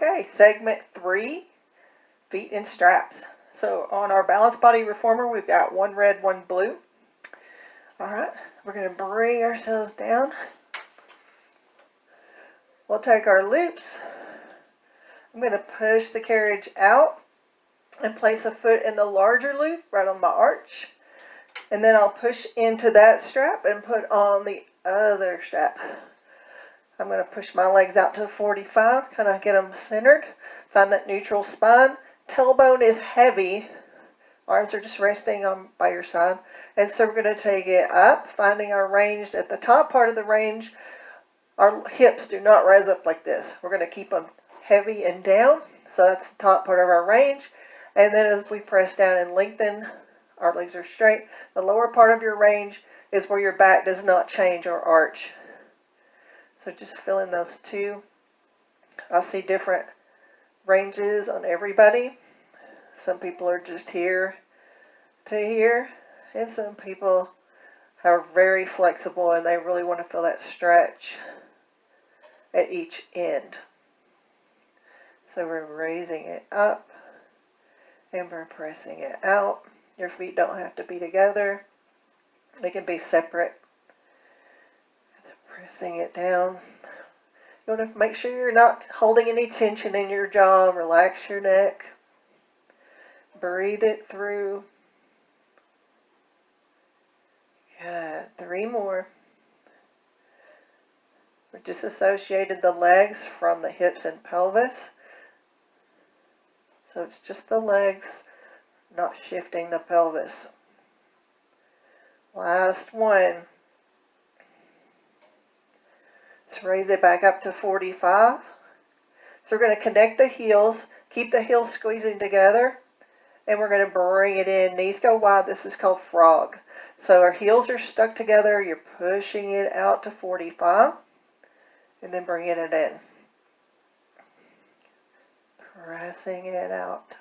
Okay, segment 3, feet in straps. So on our Balance Body Reformer, we've got one red, one blue. Alright, we're going to bring ourselves down. We'll take our loops. I'm going to push the carriage out and place a foot in the larger loop right on my arch. And then I'll push into that strap and put on the other strap. I'm going to push my legs out to 45, kind of get them centered. Find that neutral spine. Tailbone is heavy. Arms are just resting on by your side. And so we're going to take it up, finding our range. At the top part of the range, our hips do not rise up like this. We're going to keep them heavy and down. So that's the top part of our range. And then as we press down and lengthen, our legs are straight. The lower part of your range is where your back does not change or arch. So just fill in those two. I see different ranges on everybody. Some people are just here to here, and some people are very flexible and they really want to feel that stretch at each end. So we're raising it up and we're pressing it out. Your feet don't have to be together. They can be separate. Pressing it down. You want to make sure you're not holding any tension in your jaw. Relax your neck. Breathe it through. Good. 3 more. We disassociated the legs from the hips and pelvis. So it's just the legs, not shifting the pelvis. Last one. Let's raise it back up to 45. So we're going to connect the heels, keep the heels squeezing together, and we're going to bring it in. Knees go wide. This is called frog. So our heels are stuck together. You're pushing it out to 45, and then bringing it in. Pressing it out.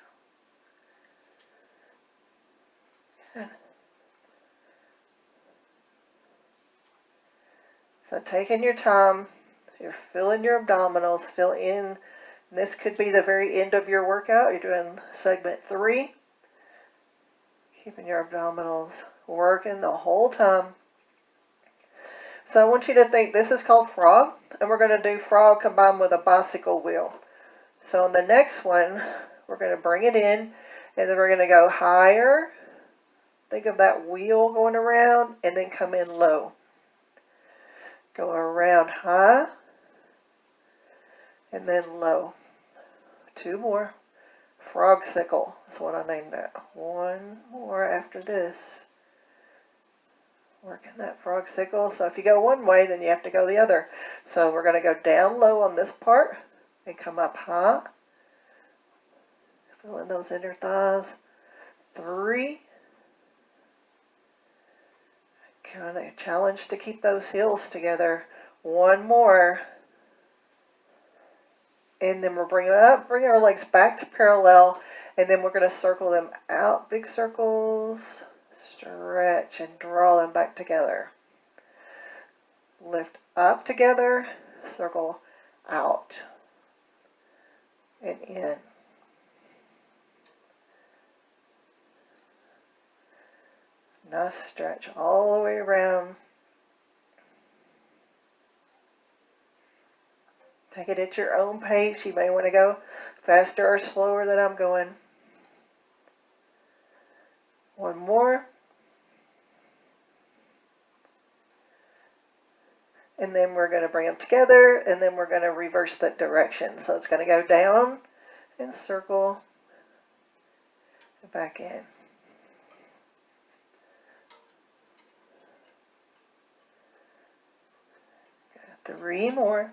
Good. So taking your time, you're filling your abdominals, still in. This could be the very end of your workout. You're doing segment 3. Keeping your abdominals working the whole time. So I want you to think this is called frog, and we're going to do frog combined with a bicycle wheel. So on the next one, we're going to bring it in, and then we're going to go higher. Think of that wheel going around, and then come in low. Go around high, and then low. 2 more. Frog sickle is what I named that. 1 more after this. Working that frog sickle. So if you go one way, then you have to go the other. So we're going to go down low on this part and come up high. Filling those inner thighs. 3. Kind of challenge to keep those heels together. 1 more. And then we'll bring it up, bring our legs back to parallel, and then we're going to circle them out, big circles, stretch and draw them back together. Lift up together, circle out and in. Nice stretch all the way around. Take it at your own pace. You may want to go faster or slower than I'm going. 1 more. And then we're going to bring them together, and then we're going to reverse that direction. So it's going to go down and circle and back in. Got 3 more.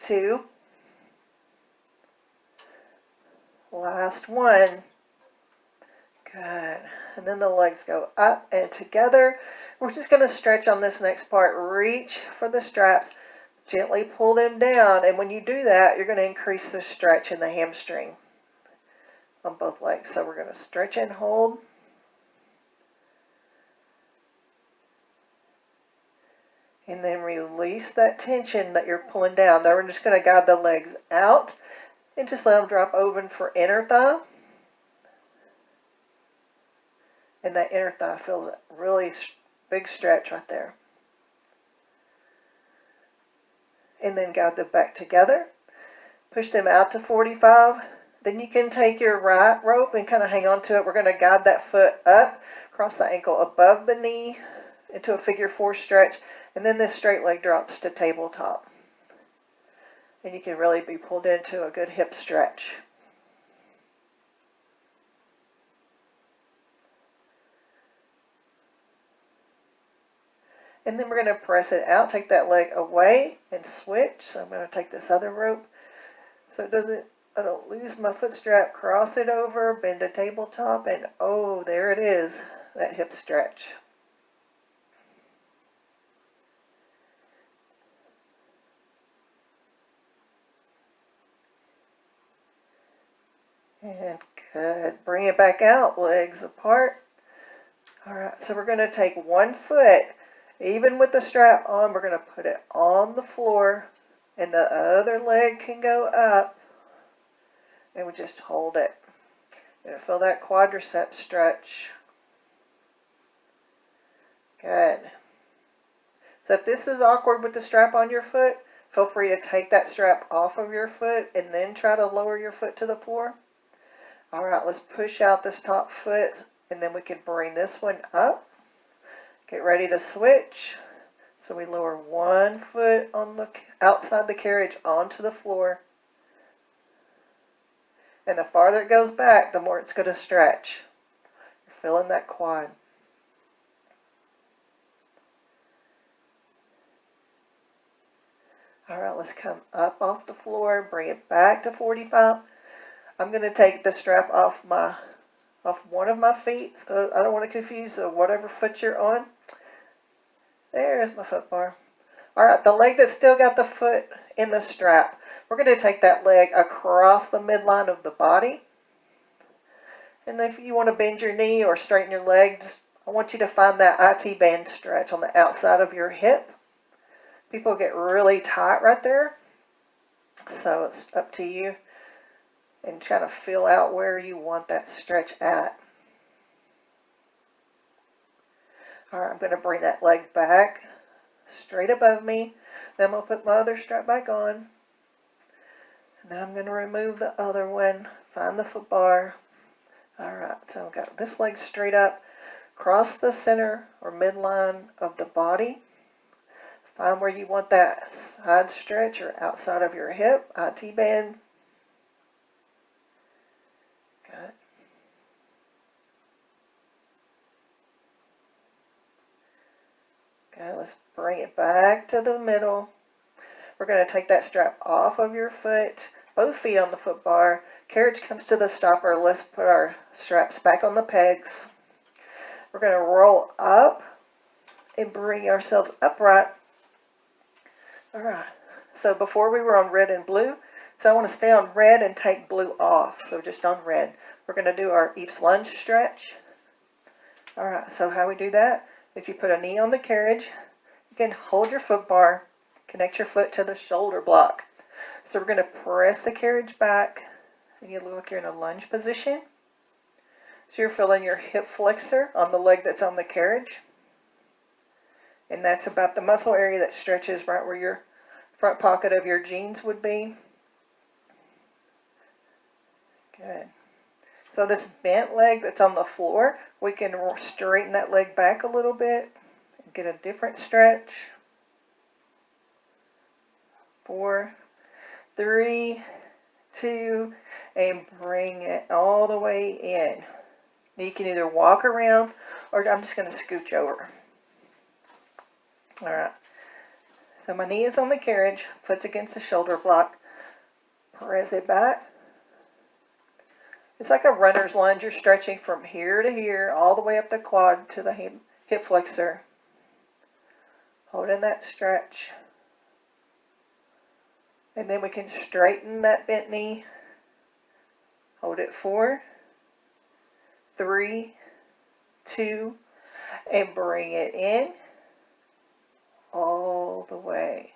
2. Last one. Good. And then the legs go up and together. We're just going to stretch on this next part. Reach for the straps. Gently pull them down. And when you do that, you're going to increase the stretch in the hamstring on both legs. So we're going to stretch and hold. And then release that tension that you're pulling down. Now we're just going to guide the legs out and just let them drop open for inner thigh. And that inner thigh feels a really big stretch right there. And then guide them back together. Push them out to 45. Then you can take your right rope and kind of hang on to it. We're going to guide that foot up, cross the ankle above the knee into a figure 4 stretch. And then this straight leg drops to tabletop. And you can really be pulled into a good hip stretch. And then we're going to press it out, take that leg away and switch. So I'm going to take this other rope so I don't lose my foot strap, cross it over, bend to tabletop, and oh, there it is, that hip stretch. And good. Bring it back out, legs apart. All right, so we're going to take one foot, even with the strap on, we're going to put it on the floor, and the other leg can go up, and we just hold it. And feel that quadricep stretch. Good. So if this is awkward with the strap on your foot, feel free to take that strap off of your foot and then try to lower your foot to the floor. All right, let's push out this top foot, and then we can bring this one up. Get ready to switch. So we lower one foot on the outside the carriage onto the floor. And the farther it goes back, the more it's going to stretch. You're feeling that quad. All right, let's come up off the floor, bring it back to 45. I'm going to take the strap off one of my feet, so I don't want to confuse whatever foot you're on. There's my foot bar. All right, the leg that's still got the foot in the strap, we're going to take that leg across the midline of the body. And if you want to bend your knee or straighten your leg, I want you to find that IT band stretch on the outside of your hip. People get really tight right there, so it's up to you. And kind of feel out where you want that stretch at. All right, I'm going to bring that leg back straight above me. Then I'm going to put my other strap back on. And then I'm going to remove the other one, find the foot bar. All right, so I've got this leg straight up, cross the center or midline of the body. Find where you want that side stretch or outside of your hip, IT band. Good. Okay, let's bring it back to the middle. We're going to take that strap off of your foot, both feet on the foot bar. Carriage comes to the stopper. Let's put our straps back on the pegs. We're going to roll up and bring ourselves upright. All right, so before we were on red and blue, so I want to stay on red and take blue off, so just on red. We're going to do our Eve's lunge stretch. All right, so how we do that is you put a knee on the carriage. You can hold your foot bar, connect your foot to the shoulder block. So we're going to press the carriage back, and you look like you're in a lunge position. So you're feeling your hip flexor on the leg that's on the carriage. And that's about the muscle area that stretches right where your front pocket of your jeans would be. Good. So this bent leg that's on the floor, we can straighten that leg back a little bit and get a different stretch. 4, 3, 2, and bring it all the way in. You can either walk around or I'm just going to scooch over. All right. So my knee is on the carriage, foot's against the shoulder block. Press it back. It's like a runner's lunge. You're stretching from here to here, all the way up the quad to the hip flexor. Holding that stretch. And then we can straighten that bent knee. Hold it 4, 3, 2, and bring it in. All all the way.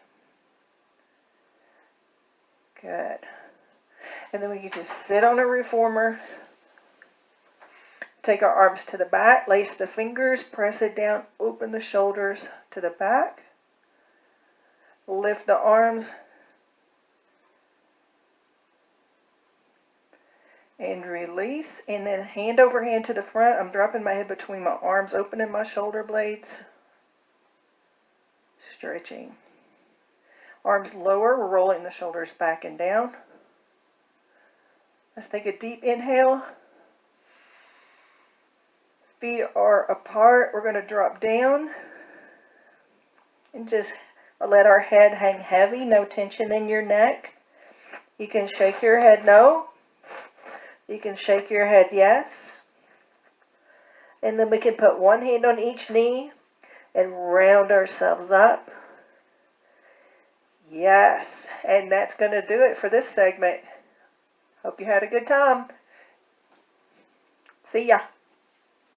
Good. And then we can just sit on a reformer. Take our arms to the back, lace the fingers, press it down, open the shoulders to the back. Lift the arms. And release. And then hand over hand to the front. I'm dropping my head between my arms, opening my shoulder blades. Stretching. Arms lower, we're rolling the shoulders back and down. Let's take a deep inhale. Feet are apart. We're going to drop down and just let our head hang heavy. No tension in your neck. You can shake your head no. You can shake your head yes. And then we can put one hand on each knee and round ourselves up. Yes. And that's going to do it for this segment. Hope you had a good time. See ya.